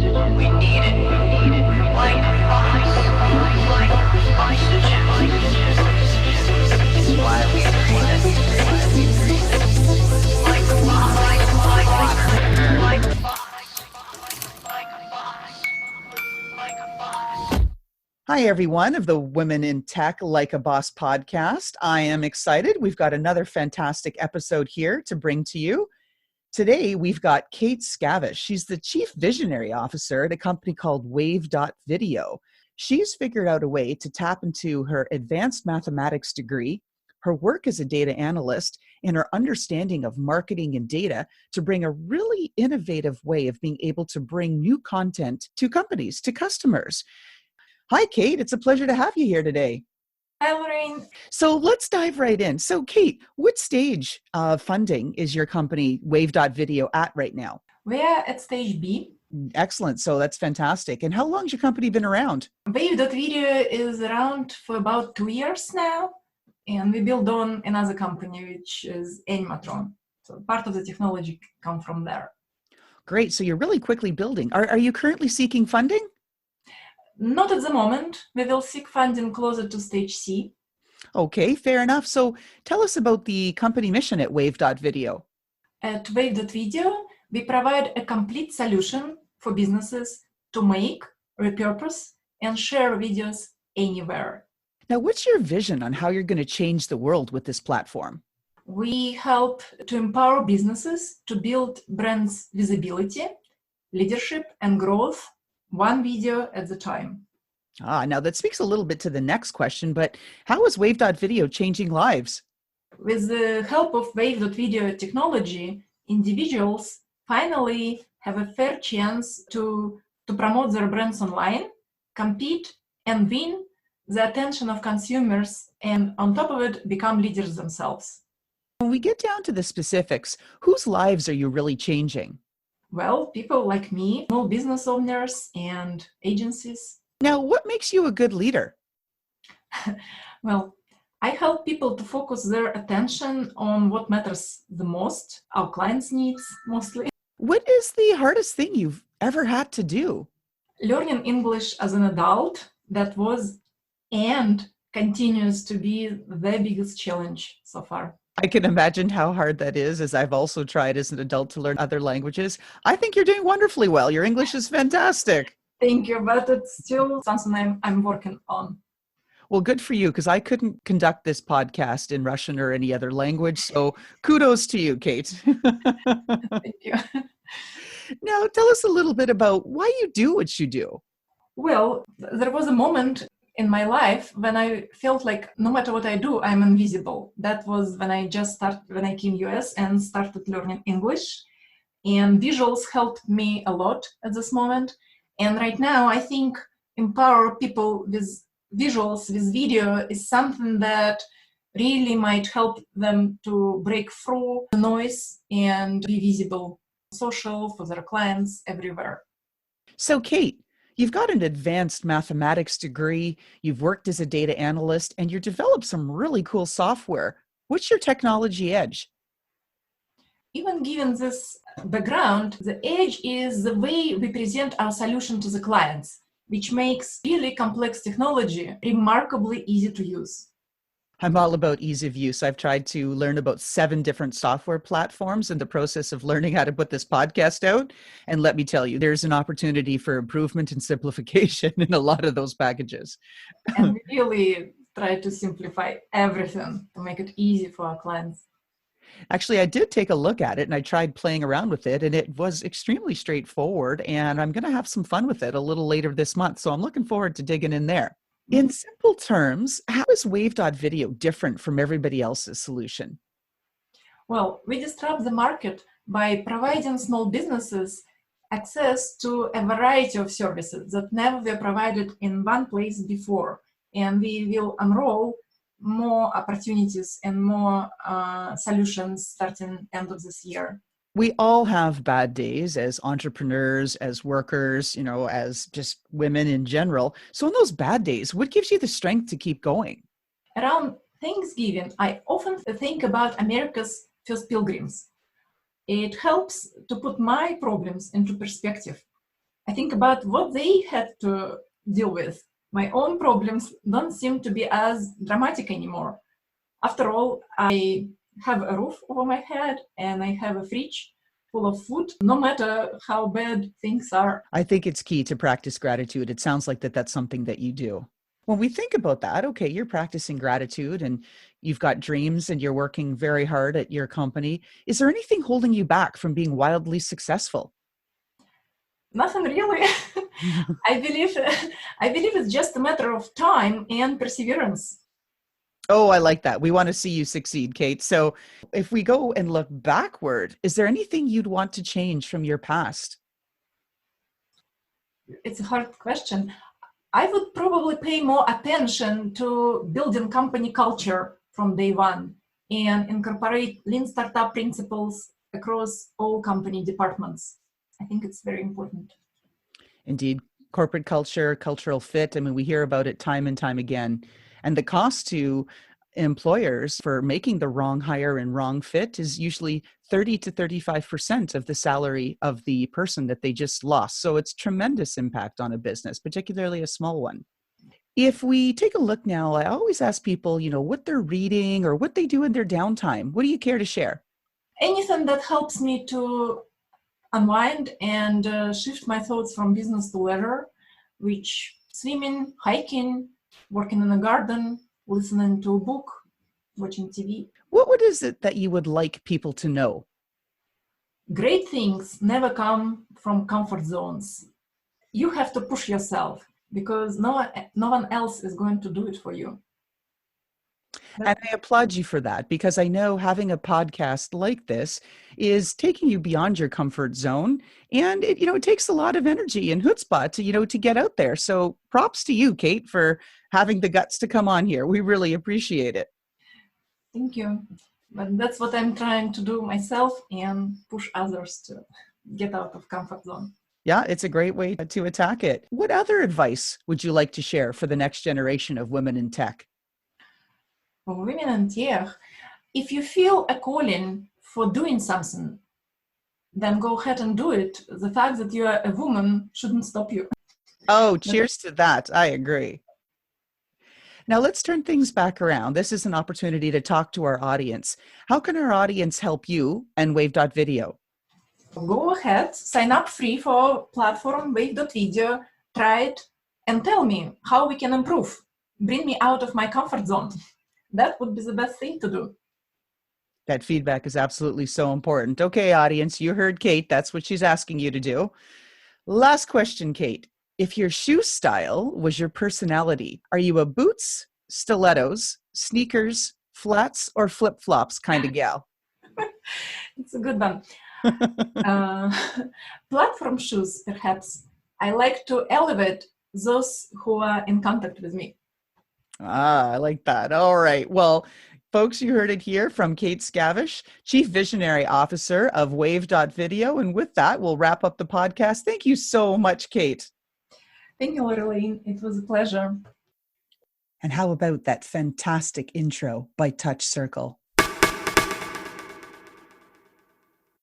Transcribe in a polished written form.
We need it. Like oxygen. It's why we breathe it. Like water. Like a fox. Like a fox. Hi, everyone of the Women in Tech Like a Boss podcast. I am excited. We've got another fantastic episode here to bring to you. Today, we've got Kate Skavish. She's the Chief Visionary Officer at a company called Wave.video. She's figured out a way to tap into her advanced mathematics degree, her work as a data analyst, and her understanding of marketing and data to bring a really innovative way of being able to bring new content to companies, to customers. Hi, Kate. It's a pleasure to have you here today. Hi, Lorraine. So let's dive right in. So, Kate, what stage of funding is your company, Wave.video, at right now? We are at stage B. Excellent. So that's fantastic. And how long has your company been around? Wave.video is around for about 2 years now, and we build on another company, which is Animatron. So part of the technology come from there. Great. So you're really quickly building. Are you currently seeking funding? Not at the moment. We will seek funding closer to stage C. Okay, fair enough. So tell us about the company mission at Wave.video. At Wave.video, we provide a complete solution for businesses to make, repurpose, and share videos anywhere. Now, what's your vision on how you're going to change the world with this platform? We help to empower businesses to build brands' visibility, leadership, and growth one video at a time. Now that speaks a little bit to the next question, but how is Wave.video changing lives? With the help of Wave.video technology, individuals finally have a fair chance to promote their brands online, compete, and win the attention of consumers, and on top of it, become leaders themselves. When we get down to the specifics, whose lives are you really changing? Well, people like me, small business owners and agencies. Now, what makes you a good leader? Well, I help people to focus their attention on what matters the most, our clients' needs mostly. What is the hardest thing you've ever had to do? Learning English as an adult, that was and continues to be the biggest challenge so far. I can imagine how hard that is, as I've also tried as an adult to learn other languages. I think you're doing wonderfully well. Your English is fantastic. Thank you, but it's still something I'm working on. Well, good for you, because I couldn't conduct this podcast in Russian or any other language. So kudos to you, Kate. Thank you. Now, tell us a little bit about why you do what you do. Well, there was a moment in my life when I felt like no matter what I do, I'm invisible. That was when I came US and started learning English. And visuals helped me a lot at this moment. And right now, I think empower people with visuals, with video is something that really might help them to break through the noise and be visible, social, for their clients, everywhere. So, Kate, you've got an advanced mathematics degree, you've worked as a data analyst, and you've developed some really cool software. What's your technology edge? Even given this background, the edge is the way we present our solution to the clients, which makes really complex technology remarkably easy to use. I'm all about ease of use. I've tried to learn about 7 different software platforms in the process of learning how to put this podcast out. And let me tell you, there's an opportunity for improvement and simplification in a lot of those packages. And we really try to simplify everything to make it easy for our clients. Actually, I did take a look at it and I tried playing around with it, and it was extremely straightforward, and I'm going to have some fun with it a little later this month. So I'm looking forward to digging in there. In simple terms, how is Wave.video different from everybody else's solution? Well, we disrupt the market by providing small businesses access to a variety of services that never were provided in one place before. And we will unroll more opportunities and more solutions starting end of this year. We all have bad days as entrepreneurs, as workers, as just women in general. So on those bad days, what gives you the strength to keep going? Around Thanksgiving, I often think about America's first pilgrims. It helps to put my problems into perspective. I think about what they had to deal with. My own problems don't seem to be as dramatic anymore. After all, I have a roof over my head and I have a fridge full of food, no matter how bad things are. I think it's key to practice gratitude. It sounds like that's something that you do. When we think about that, okay, you're practicing gratitude and you've got dreams and you're working very hard at your company. Is there anything holding you back from being wildly successful? Nothing really. I believe it's just a matter of time and perseverance. Oh, I like that. We want to see you succeed, Kate. So if we go and look backward, is there anything you'd want to change from your past? It's a hard question. I would probably pay more attention to building company culture from day one and incorporate lean startup principles across all company departments. I think it's very important. Indeed, corporate culture, cultural fit. I mean, we hear about it time and time again. And the cost to employers for making the wrong hire and wrong fit is usually 30 to 35% of the salary of the person that they just lost. So it's tremendous impact on a business, particularly a small one. If we take a look now, I always ask people, what they're reading or what they do in their downtime. What do you care to share? Anything that helps me to unwind and shift my thoughts from business to leisure, which swimming, hiking, working in the garden, listening to a book, watching TV. What is it that you would like people to know? Great things never come from comfort zones. You have to push yourself because no one else is going to do it for you. And I applaud you for that, because I know having a podcast like this is taking you beyond your comfort zone, and it takes a lot of energy and chutzpah to get out there. So props to you, Kate, for having the guts to come on here. We really appreciate it. Thank you. But that's what I'm trying to do myself and push others to get out of comfort zone. Yeah, it's a great way to attack it. What other advice would you like to share for the next generation of women in tech? For women in tech, if you feel a calling for doing something, then go ahead and do it. The fact that you are a woman shouldn't stop you. Oh, cheers to that. I agree. Now let's turn things back around. This is an opportunity to talk to our audience. How can our audience help you and Wave.video? Go ahead, sign up free for platform Wave.video, try it, and tell me how we can improve. Bring me out of my comfort zone. That would be the best thing to do. That feedback is absolutely so important. Okay, audience, you heard Kate. That's what she's asking you to do. Last question, Kate. If your shoe style was your personality, are you a boots, stilettos, sneakers, flats, or flip-flops kind of gal? It's a good one. Platform shoes, perhaps. I like to elevate those who are in contact with me. I like that. All right. Well, folks, you heard it here from Kate Skavish, Chief Visionary Officer of Wave.video. And with that, we'll wrap up the podcast. Thank you so much, Kate. Thank you, Loralyn. It was a pleasure. And how about that fantastic intro by Touch Circle?